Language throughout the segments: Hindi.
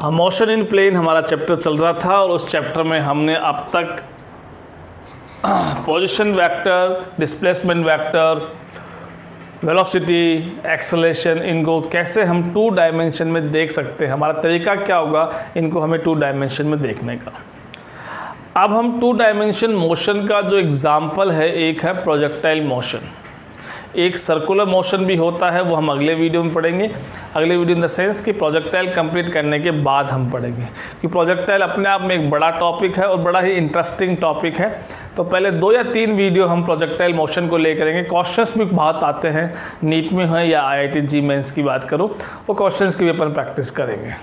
मोशन इन प्लेन हमारा चैप्टर चल रहा था और उस चैप्टर में हमने अब तक position vector, displacement vector, velocity, acceleration, इनको कैसे हम 2 डायमेंशन में देख सकते हैं, हमारा तरीका क्या होगा इनको हमें 2 डायमेंशन में देखने का। अब हम 2 डायमेंशन मोशन का जो एग्जाम्पल है, एक है प्रोजेक्टाइल मोशन, एक सर्कुलर मोशन भी होता है, वो हम अगले वीडियो में पढ़ेंगे। अगले वीडियो इन द सेंस कि प्रोजेक्टाइल कंप्लीट करने के बाद हम पढ़ेंगे, कि प्रोजेक्टाइल अपने आप में एक बड़ा टॉपिक है और बड़ा ही इंटरेस्टिंग टॉपिक है। तो पहले 2 या 3 वीडियो हम प्रोजेक्टाइल मोशन को ले करेंगे। क्वेश्चंस भी बहुत आते हैं, नीट में है या IIT जी मेंस की बात करो, वो क्वेश्चंस की भी अपन प्रैक्टिस करेंगे।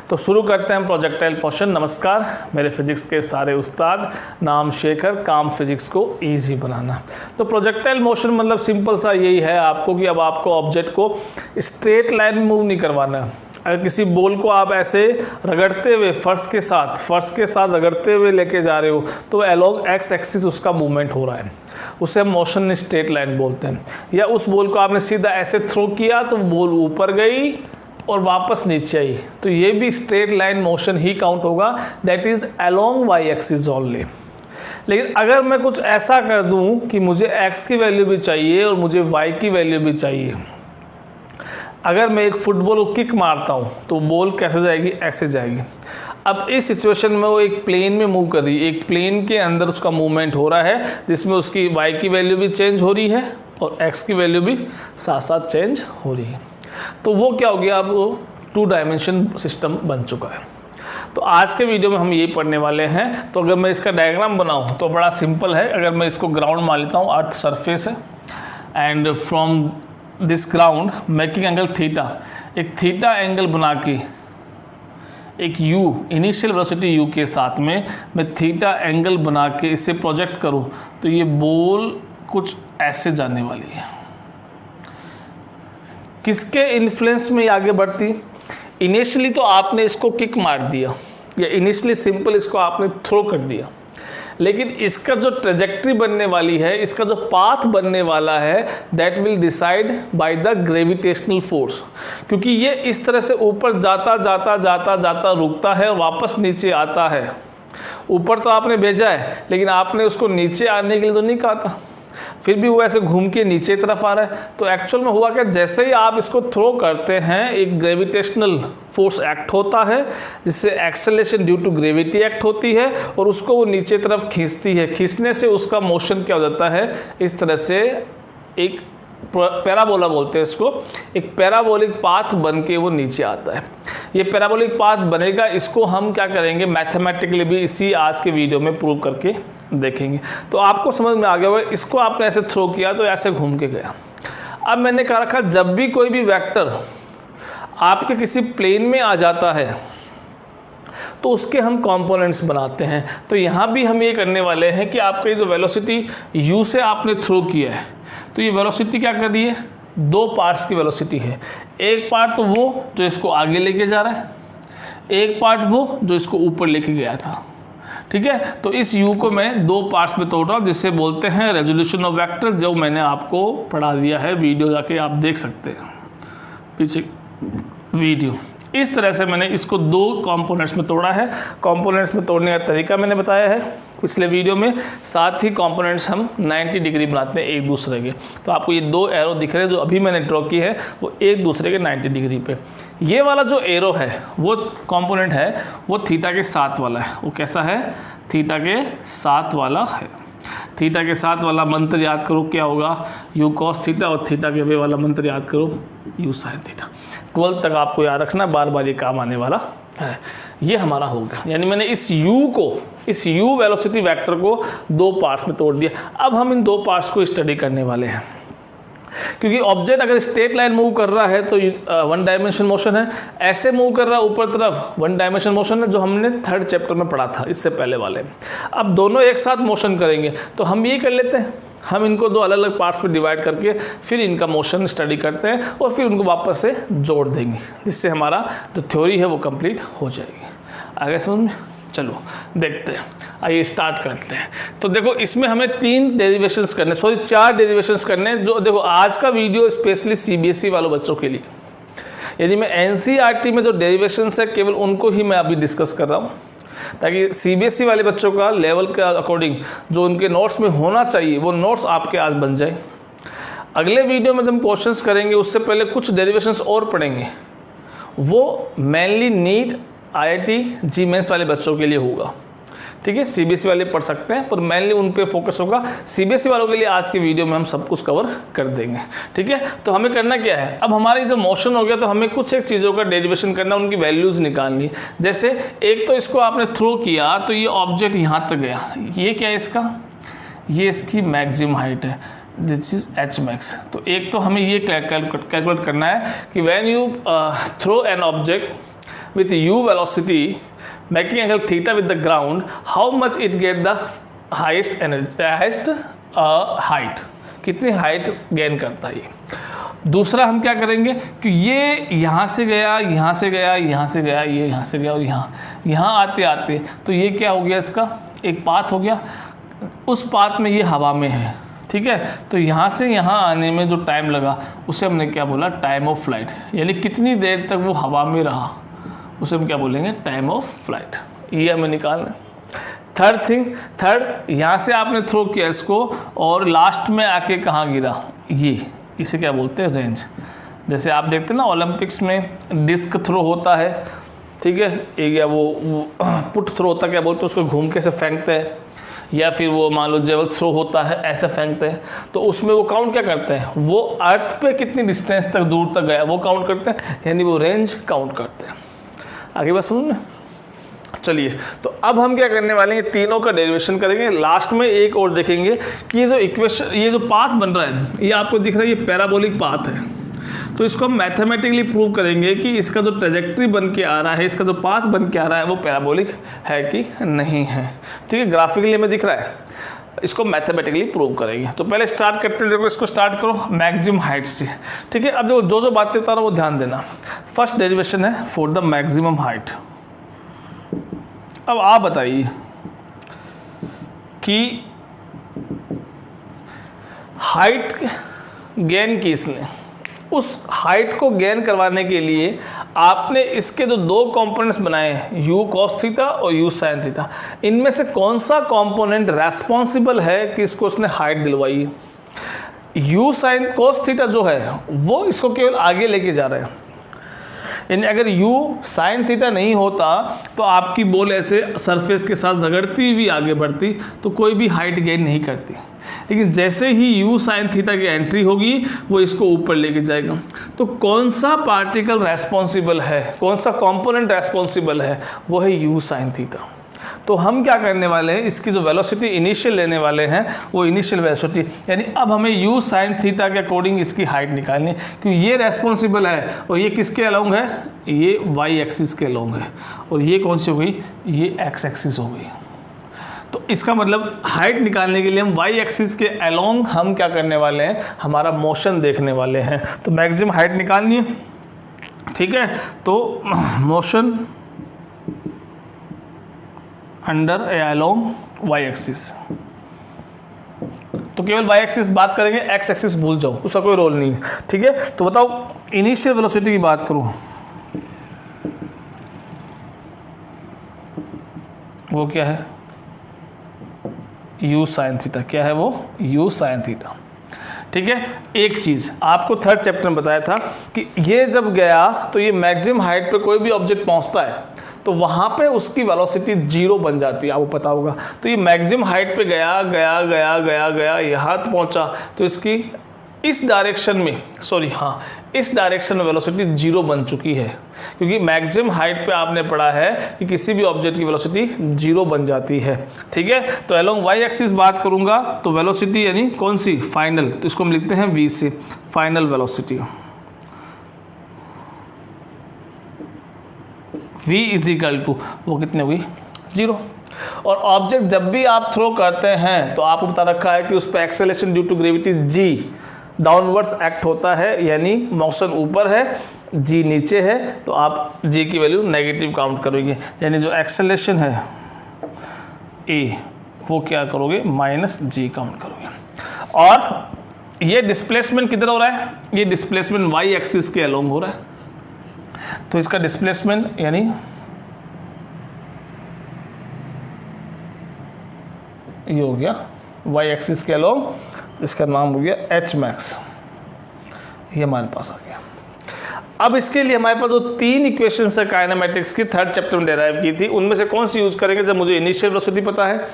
तो शुरू करते हैं हम प्रोजेक्टाइल मोशन। नमस्कार, मेरे फिजिक्स के सारे उस्ताद, नाम शेखर, काम फिजिक्स को इजी बनाना। तो प्रोजेक्टाइल मोशन मतलब सिंपल सा यही है आपको कि अब आपको ऑब्जेक्ट को स्ट्रेट लाइन मूव नहीं करवाना। अगर किसी बॉल को आप ऐसे रगड़ते हुए फर्श के साथ रगड़ते हुए लेके जा रहे हो तो अलोंग एक्स एक्सिस उसका मूवमेंट हो रहा है, उसे हम मोशन इन स्ट्रेट लाइन बोलते हैं। या उस बॉल को आपने सीधा ऐसे थ्रो किया तो बॉल ऊपर गई और वापस नीचे आई, तो ये भी स्ट्रेट लाइन मोशन ही काउंट होगा, that is along Y axis only. लेकिन अगर मैं कुछ ऐसा कर दूं कि मुझे x की वैल्यू भी चाहिए और मुझे y की वैल्यू भी चाहिए, अगर मैं एक फुटबॉल को किक मारता हूं तो बॉल कैसे जाएगी, ऐसे जाएगी। अब इस सिचुएशन में वो एक प्लेन में मूव कर रही है, एक प्लेन के अंदर उसका मूवमेंट हो रहा है जिसमें उसकी y की वैल्यू भी चेंज हो रही है और x की वैल्यू भी साथ साथ चेंज हो रही है। तो वो क्या हो गया, अब वो 2 डायमेंशन सिस्टम बन चुका है। तो आज के वीडियो में हम यही पढ़ने वाले हैं। तो अगर मैं इसका डायग्राम बनाऊं तो बड़ा सिंपल है। अगर मैं इसको ग्राउंड मान लेता हूं, अर्थ सरफेस है and from this ground making angle theta, एक थीटा एंगल बना के एक u इनिशियल वेलोसिटी u के साथ में मैं थीटा एंगल बना के इसे प्रोजेक्ट करूं तो ये बॉल कुछ ऐसे जाने वाली है। किसके इन्फ्लुएंस में आगे बढ़ती? इनिशियली तो आपने इसको किक मार दिया या इनिशियली सिंपल इसको आपने थ्रो कर दिया, लेकिन इसका जो ट्रेजेक्ट्री बनने वाली है, इसका जो पाथ बनने वाला है, that will decide by the gravitational force. क्योंकि ये इस तरह से ऊपर जाता जाता जाता जाता रुकता है और वापस नीचे आता है। ऊपर तो आपने भेजा है लेकिन आपने उसको नीचे आने के लिए तो नहीं कहा था, फिर भी वो ऐसे घूम के नीचे तरफ आ रहा है। तो एक्चुअल में हुआ क्या, जैसे ही आप इसको थ्रो करते हैं एक ग्रेविटेशनल फोर्स एक्ट होता है जिससे acceleration due to gravity act होती है और उसको वो नीचे तरफ खींचती है। खींचने से उसका मोशन क्या हो जाता है, इस तरह से एक पैराबोला बोलते हैं इसको, एक पैराबोलिक पाथ बन के वो नीचे आता है। ये पैराबोलिक पाथ बनेगा, इसको हम क्या करेंगे मैथमेटिकली भी इसी आज के वीडियो में प्रूव करके देखेंगे। तो आपको समझ में आ गया होगा, इसको आपने ऐसे थ्रो किया तो ऐसे घूम के गया। अब मैंने कहा रखा, जब भी कोई भी वेक्टर आपके किसी प्लेन में आ जाता है तो उसके हम कंपोनेंट्स बनाते हैं। तो यहाँ भी हम ये करने वाले हैं कि आपके जो वेलोसिटी u से आपने थ्रो किया है तो ये वेलोसिटी क्या कर रही है, 2 पार्ट्स की वेलोसिटी है। एक पार्ट तो वो जो इसको आगे लेके जा रहा है, एक पार्ट वो जो इसको ऊपर लेके गया था। ठीक है, तो इस u को मैं 2 पार्ट्स में तोड़ रहा हूँ जिससे बोलते हैं रेजोल्यूशन ऑफ वेक्टर, जो मैंने आपको पढ़ा दिया है, वीडियो जाके आप देख सकते हैं पीछे वीडियो। इस तरह से मैंने इसको 2 कंपोनेंट्स में तोड़ा है। कंपोनेंट्स में तोड़ने का तरीका मैंने बताया है पिछले वीडियो में, साथ ही कंपोनेंट्स हम 90 डिग्री बनाते हैं एक दूसरे के। तो आपको ये 2 एरो दिख रहे हैं जो अभी मैंने ड्रॉ की है, वो एक दूसरे के 90 डिग्री पे। ये वाला जो एरो है वो कंपोनेंट है वो थीटा के साथ वाला है। वो कैसा है, थीटा के साथ वाला है। थीटा के साथ वाला मंत्र याद करो, क्या होगा, u cos थीटा, और थीटा के वे वाला मंत्र याद करो, u sin थीटा। 12 तक आपको याद रखना, बार बार ये काम आने वाला है। ये हमारा होगा, यानी मैंने इस u वेलोसिटी वेक्टर को 2 पार्ट्स में तोड़ दिया। अब हम इन 2 पार्ट्स को स्टडी करने वाले हैं, क्योंकि ऑब्जेक्ट अगर स्ट्रेट लाइन मूव कर रहा है तो 1 डायमेंशन मोशन है, ऐसे मूव कर रहा है ऊपर तरफ 1 डायमेंशन मोशन है, जो हमने 3rd चैप्टर में पढ़ा था इससे पहले वाले। अब दोनों एक साथ मोशन करेंगे तो हम ये कर लेते हैं, हम इनको 2 अलग अलग पार्ट्स में डिवाइड करके फिर इनका मोशन स्टडी करते हैं और फिर उनको वापस से जोड़ देंगे, जिससे हमारा जो थ्योरी है वो कंप्लीट हो जाएगी। आगे समझ में? चलो देखते हैं, आइए स्टार्ट करते हैं। तो देखो इसमें हमें 3 डेरिवेशंस करने, 4 डेरिवेशंस करने, जो देखो आज का वीडियो स्पेशली CBSE वालों बच्चों के लिए, यदि मैं एनसीईआरटी में जो डेरिवेशंस है केवल उनको ही मैं अभी डिस्कस कर रहा हूँ, ताकि सीबीएसई वाले बच्चों का लेवल के अकॉर्डिंग जो उनके नोट्स में होना चाहिए वो नोट्स आपके आज बन जाए। अगले वीडियो में जब हम क्वेश्चंस करेंगे उससे पहले कुछ डेरिवेशंस और पढ़ेंगे, वो mainly NEET IIT JEE mains वाले बच्चों के लिए होगा। ठीक है, सीबीएसई वाले पढ़ सकते हैं पर मेनली उन पे फोकस होगा। सीबीएसई वालों के लिए आज की वीडियो में हम सब कुछ कवर कर देंगे। ठीक है, तो हमें करना क्या है, अब हमारी जो मोशन हो गया तो हमें कुछ एक चीज़ों का डेरिवेशन करना, उनकी वैल्यूज़ निकालनी। जैसे एक तो इसको आपने थ्रो किया तो ये ऑब्जेक्ट यहाँ तक गया, ये क्या है इसका, ये इसकी मैक्सिमम हाइट है, दिस इज एच मैक्स। तो एक तो हमें ये कैलकुलेट करना है कि when you throw an object with u velocity making angle theta with the ground, how much it get the highest energy, highest height, कितनी हाइट गेन करता है ये। दूसरा हम क्या करेंगे कि ये यहाँ से गया, यहाँ से गया, यहाँ से गया, ये यहाँ से गया और यहाँ आते आते तो ये क्या हो गया, इसका एक पाथ हो गया। उस पाथ में ये हवा में है, ठीक है, तो यहाँ से यहाँ आने में जो टाइम लगा उसे हमने क्या बोला, टाइम ऑफ फ्लाइट, यानी कितनी देर तक वो हवा में रहा उसे हम क्या बोलेंगे, टाइम ऑफ फ्लाइट। ये हमें निकालना है। थर्ड यहाँ से आपने थ्रो किया इसको और लास्ट में आके कहाँ गिरा, ये इसे क्या बोलते हैं, रेंज। जैसे आप देखते हैं ना ओलंपिक्स में डिस्क थ्रो होता है, ठीक है, एक या वो पुट थ्रो होता है, क्या बोलते हैं उसको, घूम के से फेंकते हैं, या फिर वो मान लो जेवल थ्रो होता है, ऐसे फेंकते हैं। तो उसमें वो काउंट क्या करते हैं, वो अर्थ पे कितनी डिस्टेंस तक दूर तक गया वो काउंट करते हैं, यानी वो रेंज काउंट करते हैं। आगे बात समझ में। चलिए, तो अब हम क्या करने वाले हैं, तीनों का डेरिवेशन करेंगे। लास्ट में एक और देखेंगे कि ये जो इक्वेशन, ये जो पाथ बन रहा है, ये आपको दिख रहा है, ये पैराबोलिक पाथ है। तो इसको हम मैथमेटिकली प्रूव करेंगे कि इसका जो ट्रेजेक्ट्री बन के आ रहा है, इसका जो पाथ बन के आ रहा है वो पैराबोलिक है कि नहीं है। ठीक है, ग्राफिकली हमें दिख रहा है, इसको मैथमेटिकली प्रूव करेंगे। तो पहले स्टार्ट करते हैं, देखो इसको स्टार्ट करो मैक्सिमम हाइट से। ठीक है, अब देखो जो बातें बता रहा हूँ वो ध्यान देना। फर्स्ट डेरिवेशन है फॉर द मैक्सिमम हाइट। अब आप बताइए कि हाइट गेन की इसने, उस हाइट को गेन करवाने के लिए आपने इसके जो दो कंपोनेंट्स बनाए हैं, यू कॉस थीटा और यू साइन थीटा, इनमें से कौन सा कंपोनेंट रेस्पॉन्सिबल है कि इसको उसने हाइट दिलवाई। यू साइन कॉस थीटा जो है वो इसको केवल आगे लेके जा रहा है, यानी अगर यू साइन थीटा नहीं होता तो आपकी बॉल ऐसे सरफेस के साथ रगड़ती हुई आगे बढ़ती तो कोई भी हाइट गेन नहीं करती। लेकिन जैसे ही यू साइन थीटा की एंट्री होगी वो इसको ऊपर लेके जाएगा। तो कौन सा पार्टिकल रेस्पॉन्सिबल है, कौन सा कंपोनेंट रेस्पॉन्सिबल है, वो है यू साइन थीटा। तो हम क्या करने वाले हैं, इसकी जो वेलोसिटी इनिशियल लेने वाले हैं वो इनिशियल वेलोसिटी, यानी अब हमें यू साइन थीटा के अकॉर्डिंग इसकी हाइट निकालनी है, क्योंकि ये रेस्पॉन्सिबल है और ये किसके अलोंग है, ये वाई एक्सिस के अलोंग है, और ये कौन सी हो गई, ये एक्स एक्सिस हो गई। तो इसका मतलब हाइट निकालने के लिए हम वाई एक्सिस के अलोंग हम क्या करने वाले हैं, हमारा मोशन देखने वाले हैं। तो मैक्सिमम हाइट निकालनी है, ठीक है। तो motion under a along Y axis, तो केवल वाई एक्सिस बात करेंगे, एक्स एक्सिस भूल जाओ, उसका कोई रोल नहीं है। ठीक है, तो बताओ इनिशियल वेलोसिटी की बात करूं, वो क्या है, यू साइन थीटा। क्या है वो, यू साइन थीटा। ठीक है, एक चीज़ आपको थर्ड चैप्टर में बताया था कि ये जब गया तो ये मैक्सिमम हाइट पे कोई भी ऑब्जेक्ट पहुंचता है तो वहाँ पे उसकी वेलोसिटी 0 बन जाती है, आपको पता होगा। तो ये मैक्सिमम हाइट पे गया गया गया गया गया यहाँ तक पहुँचा तो इसकी इस डायरेक्शन में, सॉरी हाँ, इस डायरेक्शन में वेलोसिटी 0 बन चुकी है, क्योंकि मैक्सिमम हाइट पे आपने पढ़ा है कि किसी भी ऑब्जेक्ट की वेलोसिटी 0 बन जाती है। ठीक है, तो अलोंग वाई एक्सिस बात करूंगा तो वेलोसिटी यानी कौन सी, फाइनल, तो इसको हम लिखते हैं वी से, final velocity. v is equal to वो कितने हुई, 0। और ऑब्जेक्ट जब भी आप थ्रो करते हैं तो आपको बता रखा है कि उस पर acceleration due to gravity g downwards act होता है, यानी मोशन ऊपर है, g नीचे है, तो आप g की वैल्यू नेगेटिव काउंट करोगे, यानी जो एक्सेलेरेशन है a वो क्या करोगे, -g काउंट करोगे। और ये डिस्प्लेसमेंट किधर हो रहा है, ये डिस्प्लेसमेंट y एक्सिस के अलोंग हो रहा है। तो इसका डिस्प्लेसमेंट यानी ये हो गया वाई एक्सिस के अलोंग, इसका नाम हो गया एच मैक्स, ये हमारे पास आ गया। अब इसके लिए हमारे पास जो 3 इक्वेशन है काइनेमेटिक्स की, 3rd चैप्टर में डेराइव की थी, उनमें से कौन सी यूज़ करेंगे जब मुझे इनिशियल वेलोसिटी पता है,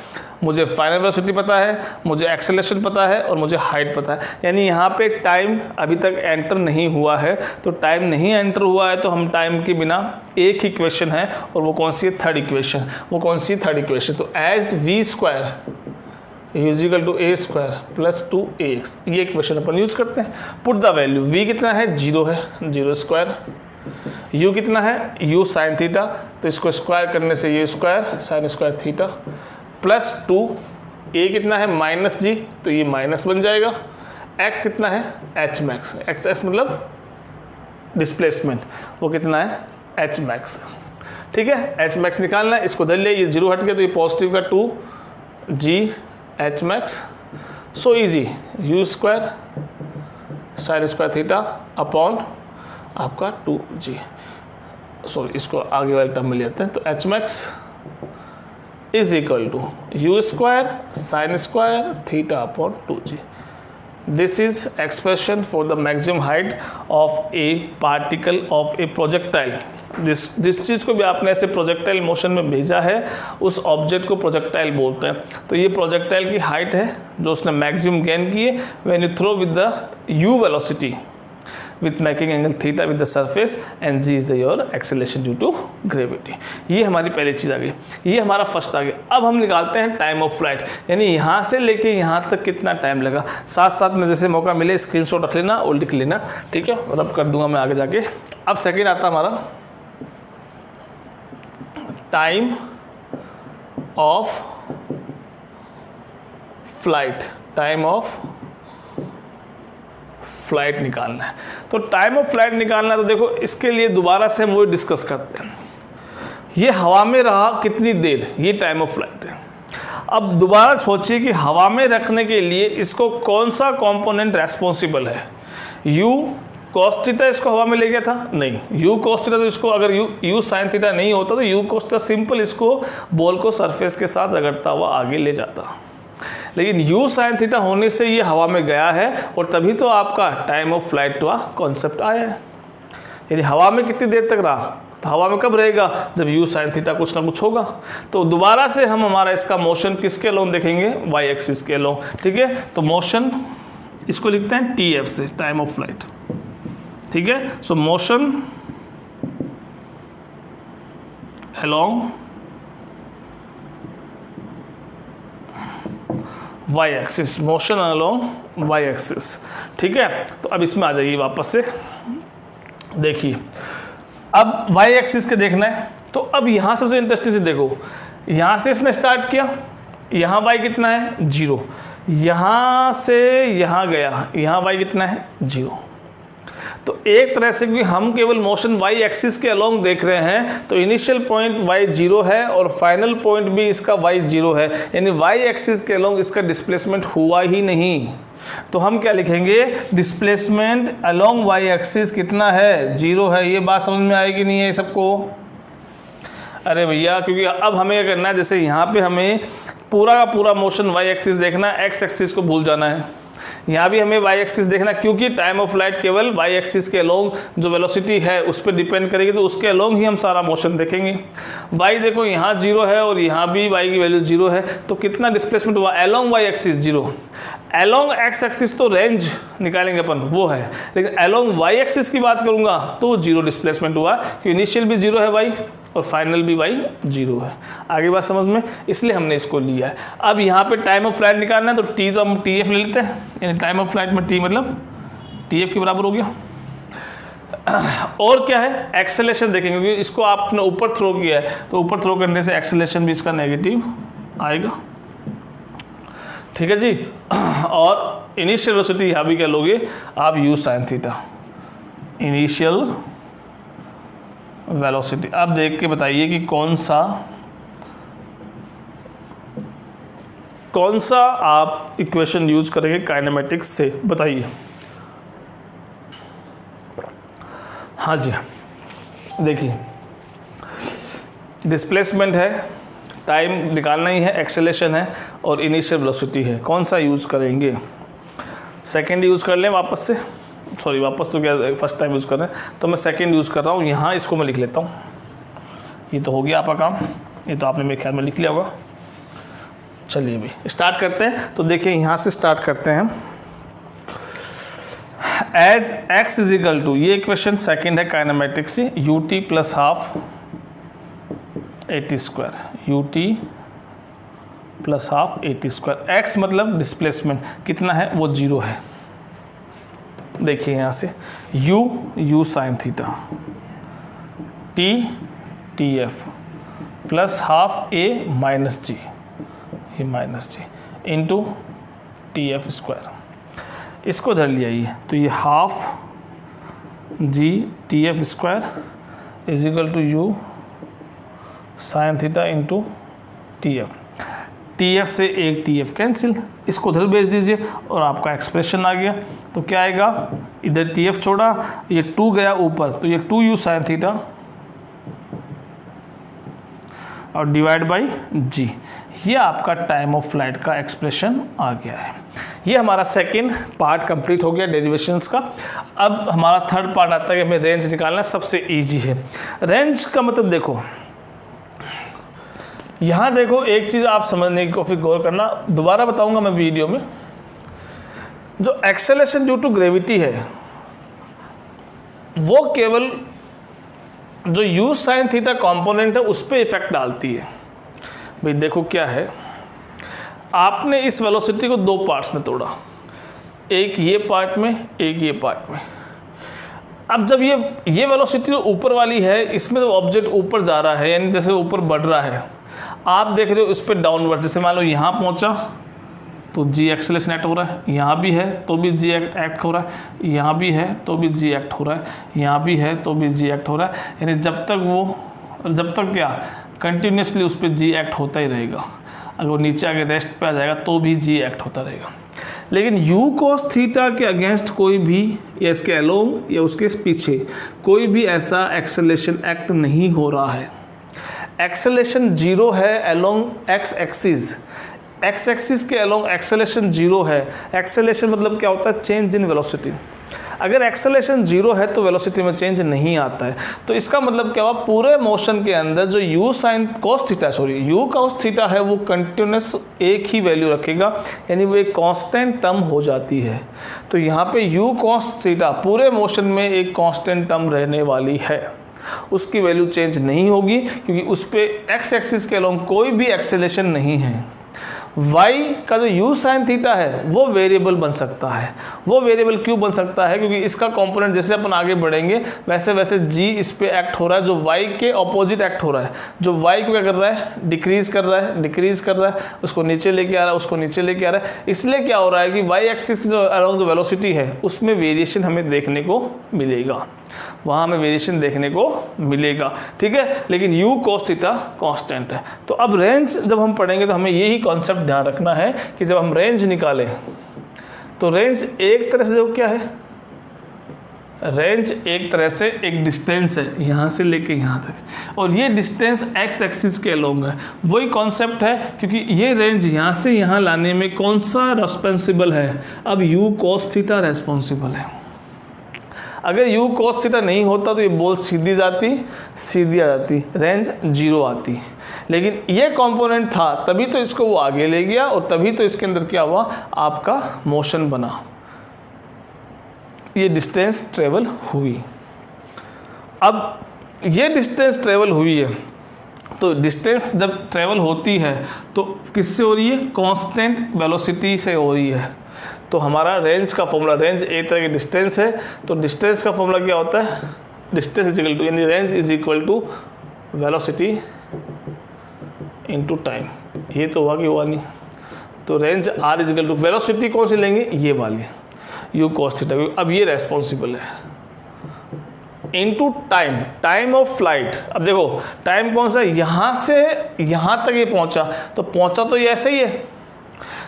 मुझे फाइनल वेलोसिटी पता है, मुझे एक्सेलरेशन पता है और मुझे हाइट पता है। यानी यहाँ पे टाइम अभी तक एंटर नहीं हुआ है, तो टाइम नहीं एंटर हुआ है तो हम टाइम के बिना एक ही इक्वेशन है, और वो कौन सी है, 3rd इक्वेशन। वो कौन सी 3rd इक्वेशन, तो as v square equal to a square plus 2ax, ये इक्वेशन अपन यूज करते हैं। पुट द वैल्यू, v कितना है, 0 है, 0 स्क्वायर, u कितना है, u साइन थीटा, तो इसको स्क्वायर करने से ये square sine square theta, plus 2, a कितना है माइनस g, तो ये माइनस बन जाएगा, x कितना है h मैक्स, x मतलब डिस्प्लेसमेंट, वो कितना है h मैक्स। ठीक है, h मैक्स निकालना है, इसको धर लिया, ये 0 हट गया तो ये पॉजिटिव का 2g H max, so easy, you square sine square theta upon आपका 2g, सॉरी इसको आगे वाले टर्म में लेते हैं, तो H max is equal to u square sine square theta upon 2g। This is expression for the maximum height of a particle of a projectile. जिस चीज़ को भी आपने ऐसे प्रोजेक्टाइल मोशन में भेजा है उस ऑब्जेक्ट को प्रोजेक्टाइल बोलते हैं। तो ये प्रोजेक्टाइल की हाइट है जो उसने मैक्सिमम गेन की है when you throw with the u velocity with making angle theta with the surface and g is the your acceleration due to gravity. ये हमारी पहली चीज़ आ गई, ये हमारा फर्स्ट आ गया। अब हम निकालते हैं टाइम ऑफ फ्लाइट, यानी यहाँ से लेके यहाँ तक कितना टाइम लगा। साथ साथ में जैसे मौका मिले स्क्रीनशॉट रख लेना और लिख लेना, ठीक है, और अब कर दूंगा मैं आगे जाके। अब सेकेंड आता हमारा time of flight, time of flight निकालना है। तो टाइम ऑफ फ्लाइट निकालना है, तो देखो इसके लिए दोबारा से हम वो डिस्कस करते हैं। ये हवा में रहा कितनी देर, ये टाइम ऑफ फ्लाइट है। अब दोबारा सोचिए कि हवा में रखने के लिए इसको कौन सा कंपोनेंट रेस्पॉन्सिबल है। u cos थीटा इसको हवा में ले गया था, नहीं, u cos थीटा, तो इसको अगर u sin थीटा नहीं होता तो u cos थीटा सिंपल इसको बॉल को सरफेस के साथ रगड़ता हुआ आगे ले जाता, लेकिन u sin थीटा होने से ये हवा में गया है और तभी तो आपका टाइम ऑफ फ्लाइट का कॉन्सेप्ट आया है। यदि हवा में कितनी देर तक रहा, तो हवा में कब रहेगा, जब u sin थीटा कुछ ना कुछ होगा। तो दोबारा से हम हमारा इसका मोशन किसके अलोंग देखेंगे, y एक्सिस के अलोंग, ठीक है। तो मोशन इसको लिखते हैं tf से, टाइम ऑफ फ्लाइट, ठीक है। सो motion along y axis, motion along y axis, ठीक है। तो अब इसमें आ जाइए वापस से, देखिए अब y एक्सिस के देखना है। तो अब यहाँ सबसे इंटरेस्टिंग से देखो, यहाँ से इसने स्टार्ट किया, यहाँ y कितना है 0, यहाँ से यहाँ गया, यहाँ y कितना है 0। तो एक तरह से कि हम केवल मोशन y एक्सिस के अलोंग देख रहे हैं, तो इनिशियल पॉइंट y 0 है और फाइनल पॉइंट भी इसका y 0 है, यानी y एक्सिस के अलोंग इसका डिस्प्लेसमेंट हुआ ही नहीं। तो हम क्या लिखेंगे, डिस्प्लेसमेंट अलोंग y एक्सिस कितना है, 0 है। ये बात समझ में आएगी नहीं है सबको? अरे भैया, क्योंकि अब हमें क्या करना है, जैसे यहाँ पे हमें पूरा का पूरा मोशन y एक्सिस देखना है, x एक्सिस को भूल जाना है। यहाँ भी हमें y एक्सिस देखना, क्योंकि टाइम ऑफ फ्लाइट केवल y एक्सिस के अलोंग जो वेलोसिटी है उस पर डिपेंड करेगी, तो उसके अलोंग ही हम सारा मोशन देखेंगे। y देखो यहाँ 0 है और यहाँ भी y की वैल्यू 0 है, तो कितना डिस्प्लेसमेंट हुआ along y axis 0। Along x axis तो रेंज निकालेंगे अपन, वो है, लेकिन अलोंग y एक्सिस की बात करूँगा तो 0 डिस्प्लेसमेंट हुआ, क्योंकि इनिशियल भी 0 है y और फाइनल भी y 0 है। आगे बात समझ में, इसलिए हमने इसको लिया है। अब यहाँ पे टाइम ऑफ फ्लाइट निकालना है, तो t तो हम tf ले लेते हैं, यानी टाइम ऑफ फ्लाइट में t मतलब tf के बराबर हो गया। और क्या है, एक्सेलरेशन देखेंगे, क्योंकि इसको आपने ऊपर थ्रो किया है, तो ऊपर थ्रो करने से एक्सेलरेशन भी इसका नेगेटिव आएगा, ठीक है जी। और इनिशियल वेलोसिटी यहाँ भी क्या लोगे आप, u sin theta, initial velocity. अब देख के बताइए कि कौन सा आप इक्वेशन यूज करेंगे काइनेमेटिक्स से, बताइए। हाँ जी, देखिए डिस्प्लेसमेंट है, टाइम निकालना ही है, एक्सेलेरेशन है और इनिशियल वेलोसिटी है। कौन सा यूज़ करेंगे? सेकेंड यूज़ कर लें वापस से, सॉरी वापस तो क्या फर्स्ट टाइम यूज़ कर रहे हैं, तो मैं सेकेंड यूज़ कर रहा हूँ। यहाँ इसको मैं लिख लेता हूँ। ये तो हो गया आपका काम, ये तो आपने मेरे ख्याल में लिख लिया होगा। चलिए अभी स्टार्ट करते हैं। तो देखिए यहाँ से स्टार्ट करते हैं। As x is equal to, ये इक्वेशन सेकेंड है काइनेमेटिक्स से, u t plus half a t square, u t plus half a t square. X मतलब डिस्प्लेसमेंट कितना है, वो 0 है। देखिए यहाँ से u sine theta, t t f plus half a minus g, ये minus g into T f square, इसको धर लिया ये, तो ये half g t f square is equal to u sine theta into T F. T F से एक टी एफ कैंसिल, इसको उधर भेज दीजिए और आपका एक्सप्रेशन आ गया। तो क्या आएगा, इधर टी एफ छोड़ा, ये 2 गया ऊपर, तो ये 2u साइन थीटा और डिवाइड बाई जी, ये आपका टाइम ऑफ फ्लाइट का एक्सप्रेशन आ गया है। ये हमारा सेकेंड पार्ट कंप्लीट हो गया डेरिवेशंस का। अब हमारा थर्ड पार्ट आता है कि हमें रेंज निकालना सबसे इजी है। रेंज का मतलब देखो, यहाँ देखो एक चीज़ आप समझने की काफ़ी गौर करना, दोबारा बताऊंगा मैं वीडियो में। जो एक्सेलरेशन ड्यू टू ग्रेविटी है वो केवल जो u साइन थीटा कंपोनेंट है उस पर इफेक्ट डालती है। भाई देखो क्या है, आपने इस वेलोसिटी को 2 पार्ट्स में तोड़ा, एक ये पार्ट में, एक ये पार्ट में। अब जब ये वेलोसिटी जो ऊपर वाली है, इसमें तो ऑब्जेक्ट ऊपर जा रहा है, यानी जैसे ऊपर बढ़ रहा है, आप देख रहे हो इस पर डाउनवर्ड। जैसे मान लो यहाँ पहुँचा तो जी एक्सेलरेशन एक्ट हो रहा है, यहाँ भी है तो भी जी एक्ट हो रहा है, यहाँ भी है तो भी जी एक्ट हो रहा है, यहाँ भी है तो भी जी एक्ट हो रहा है। यानी जब तक क्या कंटिन्यूसली उस पर जी एक्ट होता ही रहेगा। अगर वो नीचे आगे रेस्ट पे आ जाएगा तो भी जी एक्ट होता रहेगा। लेकिन u cos थीटा के अगेंस्ट कोई भी, या इसके अलोंग या उसके पीछे कोई भी ऐसा एक्सेलरेशन एक्ट नहीं हो रहा है। एक्सेलरेशन 0 है along x axis, x axis के अलोंग एक्सेलरेशन 0 है। एक्सेलरेशन मतलब क्या होता है, चेंज इन वेलोसिटी। अगर एक्सेलरेशन 0 है तो वेलोसिटी में चेंज नहीं आता है। तो इसका मतलब क्या हुआ, पूरे मोशन के अंदर जो u cos थीटा है वो कंटिन्यूस एक ही वैल्यू रखेगा, यानी वो एक कांस्टेंट टर्म हो जाती है। तो यहाँ पे u cos थीटा पूरे मोशन में एक कांस्टेंट टर्म रहने वाली है, उसकी वैल्यू चेंज नहीं होगी क्योंकि उस पर एक्स एक्सिस के अलोंग कोई भी एक्सेलरेशन नहीं है। y का जो u साइन थीटा है वो वेरिएबल बन सकता है। वो वेरिएबल क्यों बन सकता है, क्योंकि इसका कंपोनेंट जैसे अपन आगे बढ़ेंगे वैसे वैसे g इस पे एक्ट हो रहा है, जो y के ऑपोजिट एक्ट हो रहा है। जो y को क्या कर रहा है, डिक्रीज कर रहा है, उसको नीचे लेके आ रहा है, इसलिए क्या हो रहा है कि y एक्सिस जो अराउंड जो वेलोसिटी है उसमें वेरिएशन हमें देखने को मिलेगा, वहाँ हमें वेरिएशन देखने को मिलेगा, ठीक है। लेकिन u cos थीटा कांस्टेंट है। तो अब रेंज जब हम पढ़ेंगे तो हमें यही कॉन्सेप्ट ध्यान रखना है कि जब हम रेंज निकालें तो रेंज एक तरह से जो क्या है, रेंज एक तरह से एक डिस्टेंस है यहाँ से लेके यहाँ तक, और ये डिस्टेंस एक्स एक्सिस के अलोंग है। वही कॉन्सेप्ट है, क्योंकि ये रेंज यहाँ से यहाँ लाने में कौन सा रेस्पॉन्सिबल है, अब u cos थीटा रेस्पॉन्सिबल है। अगर u cos थीटा नहीं होता तो ये बॉल सीधी आ जाती, रेंज 0 आती। लेकिन ये कंपोनेंट था तभी तो इसको वो आगे ले गया और तभी तो इसके अंदर क्या हुआ, आपका मोशन बना, ये डिस्टेंस ट्रेवल हुई। अब ये डिस्टेंस ट्रेवल हुई है, तो डिस्टेंस जब ट्रेवल होती है तो किससे हो रही है, कांस्टेंट वेलोसिटी से हो रही है। तो हमारा रेंज का फॉर्मूला, रेंज एक तरह की डिस्टेंस है, तो डिस्टेंस का फॉर्मूला क्या होता है, डिस्टेंस इज इक्वल टू, यानी range is equal to velocity into time. ये तो हुआ कि हुआ नहीं, तो range R is equal to velocity कौन सी लेंगे, ये वाली u cos थीटा। अब ये रेस्पॉन्सिबल है into time, time of flight. अब देखो टाइम कौन सा है, यहाँ से यहाँ तक ये पहुँचा, तो पहुँचा तो ये ऐसे ही है,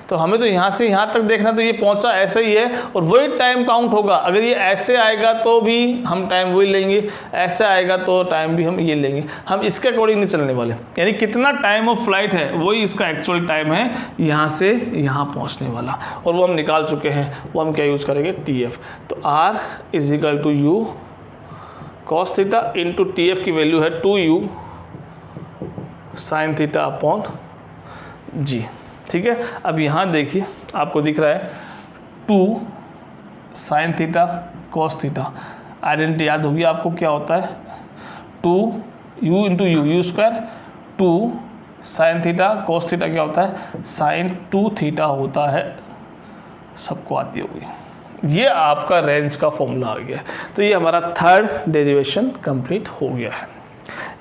तो तो हमें तो यहाँ से यहाँ तक देखना, तो ये पहुँचा ऐसे ही है और वही टाइम काउंट होगा। अगर ये ऐसे आएगा तो भी हम टाइम वही लेंगे, ऐसे आएगा तो टाइम भी हम ये लेंगे, हम इसके अकॉर्डिंग नहीं चलने वाले। यानी कितना टाइम ऑफ फ्लाइट है वही इसका एक्चुअल टाइम है यहाँ से यहाँ पहुँचने वाला, और वो हम निकाल चुके हैं। वो हम क्या यूज़ करेंगे, TF। तो R is equal to U cos theta into TF की वैल्यू है 2U sin theta upon G। ठीक है, अब यहाँ देखिए आपको दिख रहा है 2 sin theta cos theta, identity याद होगी आपको क्या होता है, 2U into you square, 2 sin theta cos theta क्या होता है, sin 2 थीटा होता है, सबको आती होगी। ये आपका रेंज का फॉर्मूला आ गया। तो ये हमारा थर्ड डेरिवेशन कंप्लीट हो गया है।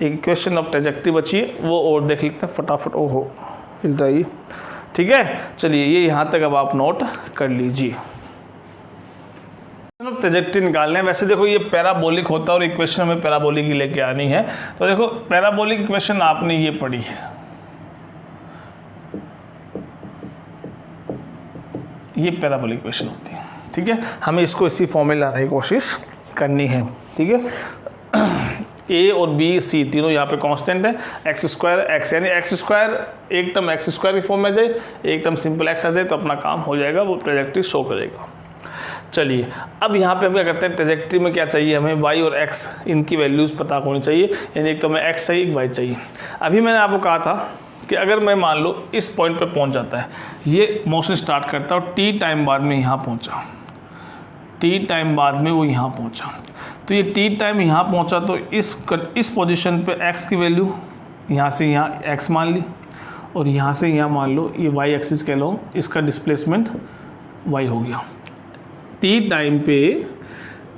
एक इक्वेशन ऑफ ट्रेजेक्टरी बची है, वो और देख लेते हैं फटाफट। ओहो हिल रही, ठीक है। चलिए ये यहाँ तक अब आप नोट कर लीजिए। ऑफ ट्रेजेक्टरी निकालने हैं। वैसे देखो ये पैराबोलिक होता है और इक्वेशन हमें पैराबोलिक ही लेके आनी है। तो देखो पैराबोलिक इक्वेशन आपने ये पढ़ी है, ये पैराबोलिक इक्वेशन होती है। ठीक है, हमें इसको इसी फॉर्म में लाने की कोशिश करनी है। ठीक है, ए और बी सी तीनों यहाँ पे कांस्टेंट है, एक्स स्क्वायर एक्स, यानी एक्स स्क्वायर एक टर्म एक्स स्क्वायर की फॉर्म में जाए, एक टर्म सिंपल एक्स आ जाए तो अपना काम हो जाएगा, वो ट्रेजेक्टरी शो करेगा। चलिए अब यहाँ पे हम क्या करते हैं, ट्रेजेक्टरी में क्या चाहिए हमें, वाई और एक्स, इनकी वैल्यूज़ पता होनी चाहिए। यानी एक तो हमें एक्स चाहिए, एक वाई चाहिए। अभी मैंने आपको कहा था कि अगर मैं मान लो इस पॉइंट पे पहुँच जाता है, ये मोशन स्टार्ट करता है और टी टाइम बाद में यहाँ पहुँचा, टी टाइम बाद में वो यहाँ पहुँचा, तो ये टी टाइम यहाँ पहुँचा तो इस पोजीशन पे x की वैल्यू यहाँ से यहाँ x मान ली, और यहाँ से यहाँ मान लो ये y एक्सिस कह लो, इसका डिस्प्लेसमेंट y हो गया। टी टाइम पे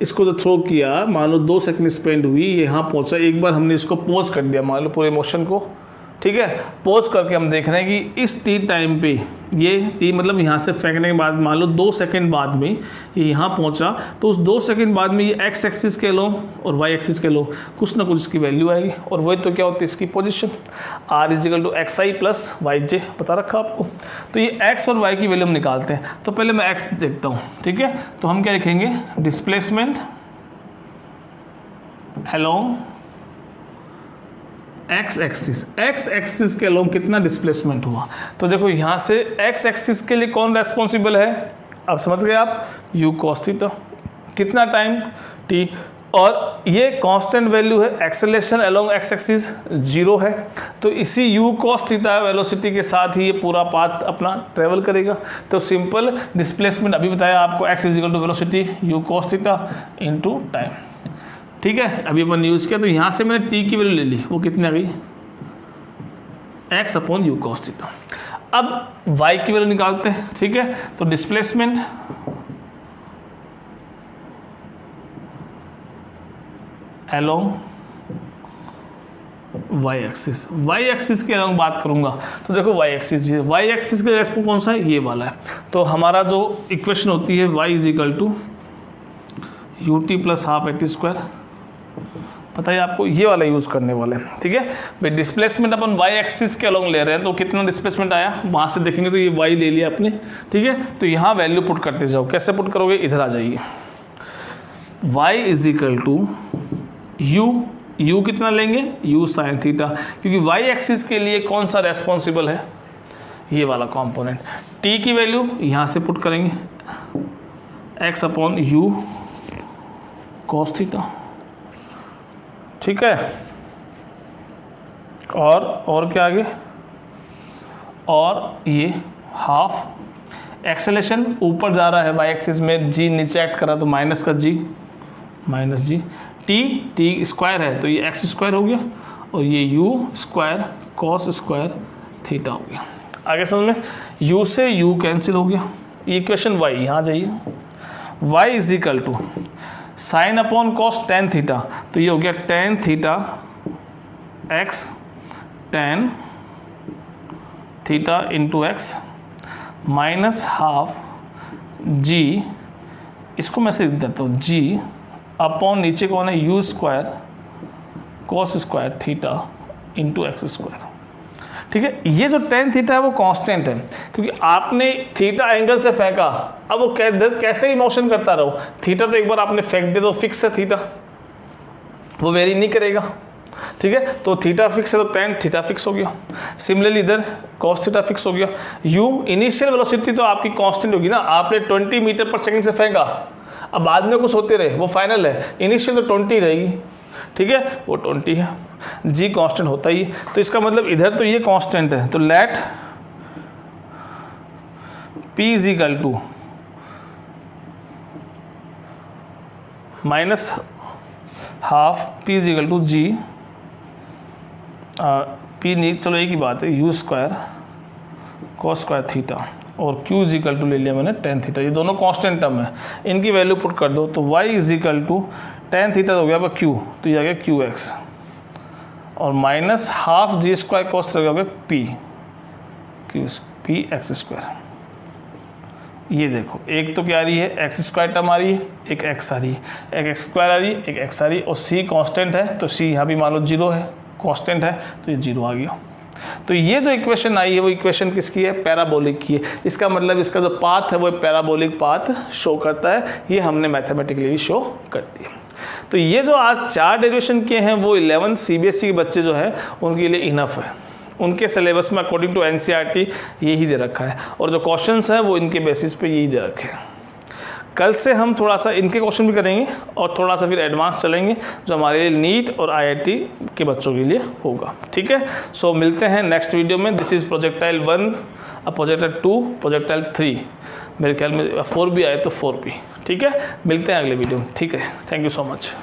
इसको जो थ्रो किया, मान लो 2 सेकंड स्पेंड हुई, यहाँ पहुँचा, एक बार हमने इसको पॉज कर दिया मान लो पूरे मोशन को। ठीक है, पॉज करके हम देख रहे हैं कि इस टी टाइम पे ये टी मतलब यहाँ से फेंकने के बाद मान लो 2 सेकंड बाद में ये यहाँ पहुँचा, तो उस 2 सेकंड बाद में ये एक्स एक्सिस कह लो और वाई एक्सिस कह लो, कुछ ना कुछ इसकी वैल्यू आएगी। और वही तो क्या होती है इसकी position, r is equal to x i plus y j, बता रखा आपको। तो ये एक्स और वाई की वैल्यू हम निकालते हैं। तो पहले मैं एक्स देखता हूँ। ठीक है, तो हम क्या लिखेंगे, डिस्प्लेसमेंट अलोंग एक्स एक्सिस के अलोंग कितना डिस्प्लेसमेंट हुआ। तो देखो यहाँ से एक्स एक्सिस के लिए कौन रेस्पॉन्सिबल है, अब समझ गए आप, यू कॉस थीटा, कितना टाइम टी, और ये कांस्टेंट वैल्यू है, एक्सेलेरेशन अलोंग एक्स एक्सिस 0 है, तो इसी यू कॉस थीटा वेलोसिटी के साथ ही ये पूरा पाथ अपना ट्रेवल करेगा। तो सिंपल डिस्प्लेसमेंट अभी बताया आपको, x is equal to velocity u cos theta into time. ठीक है, अभी अपन यूज़ किया, तो यहाँ से मैंने टी की वैल्यू ले ली, वो कितनी आ गई, x upon you cos theta. अब वाई की वैल्यू निकालते हैं। ठीक है, तो डिस्प्लेसमेंट अलोंग वाई एक्सिस के अलोंग बात करूंगा, तो देखो वाई एक्सिस के रेस्पोंस कौन सा है, ये वाला है। तो हमारा जो इक्वेशन होती है y is equal to u t plus half a t square, पता है आपको, ये वाला यूज़ करने वाले हैं। ठीक है भाई, डिस्प्लेसमेंट अपन वाई एक्सिस के अलोंग ले रहे हैं, तो कितना डिस्प्लेसमेंट आया वहाँ से देखेंगे तो ये वाई ले लिया आपने। ठीक है, तो यहाँ वैल्यू पुट करते जाओ, कैसे पुट करोगे, इधर आ जाइए, y is equal to u कितना लेंगे, यू साइन थीटा, क्योंकि वाई एक्सिस के लिए कौन सा रेस्पॉन्सिबल है, ये वाला कॉम्पोनेंट। टी की वैल्यू यहाँ से पुट करेंगे, x upon you cos theta. ठीक है, और क्या आगे, और ये हाफ एक्सेलेरेशन ऊपर जा रहा है वाई एक्सिस में, जी नीचे एक्ट करा तो माइनस का जी, माइनस जी, टी स्क्वायर है तो ये एक्स स्क्वायर हो गया, और ये you square cos square theta हो गया। आगे समझ में, यू से यू कैंसिल हो गया, ये इक्वेशन वाई, यहाँ जाइए, y is equal to sine upon cos tan theta, तो ये हो गया tan theta x tan theta into x minus half g, इसको मैं से लिख देता हूँ, जी अपॉन नीचे कौन है, you square cos square theta into x square. ठीक है। ये जो tan थीटा है वो कांस्टेंट है, क्योंकि आपने थीटा एंगल से फेंका, अब वो कैसे ही मोशन करता रहो, थीटा तो एक बार आपने फेंक दे तो फिक्स है थीटा, वो वेरी नहीं करेगा, ठीक है। तो थीटा फिक्स है तो tan थीटा फिक्स हो गया। सिमिलरली इधर cos थीटा फिक्स हो गया। u इनिशियल वेलोसिटी तो आपकी कांस्टेंट होगी ना, आपने 20 मीटर पर सेकंड से फेंका, अब बाद में कुछ होते रहे वो फाइनल है, इनिशियल तो 20 रहेगी, ठीक है, वो 20 है। g कांस्टेंट होता ही, तो इसका मतलब इधर तो ये कांस्टेंट है, तो let p is equal to minus half p is equal to g, p नहीं, चलो एक ही बात है, u square cos square theta, और q इज इक्वल टू ले लिया मैंने tan थीटा, ये दोनों कांस्टेंट टर्म है, इनकी वैल्यू पुट कर दो, तो y is equal to tan theta हो गया अब q, तो ये आ गया qx, और माइनस हाफ जी स्क्वायर cos थीटा हो गया p x स्क्वायर। ये देखो, एक तो क्या आ रही है, एक्स स्क्वायर टर्म आ रही है, एक एक्स आ रही है, एक एक्स स्क्वायर आ रही है, एक एक्स आ रही है, और सी कांस्टेंट है, तो सी यहाँ भी मान लो 0 है, कांस्टेंट है, तो ये 0 आ गया। तो ये जो इक्वेशन आई है वो इक्वेशन किसकी है, पैराबोलिक की है। इसका मतलब इसका जो पाथ है वो पैराबोलिक पाथ शो करता है, ये हमने मैथमेटिकली भी शो कर दिया। तो ये जो आज 4 डेरिवेशन किए हैं वो 11 CBSE के बच्चे जो है उनके लिए इनफ है, उनके सिलेबस में अकॉर्डिंग टू NCERT यही दे रखा है, और जो क्वेश्चंस हैं वो इनके बेसिस पे यही दे रखे हैं। कल से हम थोड़ा सा इनके क्वेश्चन भी करेंगे और थोड़ा सा फिर एडवांस चलेंगे जो हमारे लिए नीट और IIT के बच्चों के लिए होगा, ठीक है। सो मिलते हैं नेक्स्ट वीडियो में। This is projectile 1, projectile 2, projectile 3, मेरे ख्याल में 4 भी आए तो 4 भी, ठीक है। मिलते हैं अगले वीडियो में, ठीक है। Thank you so much.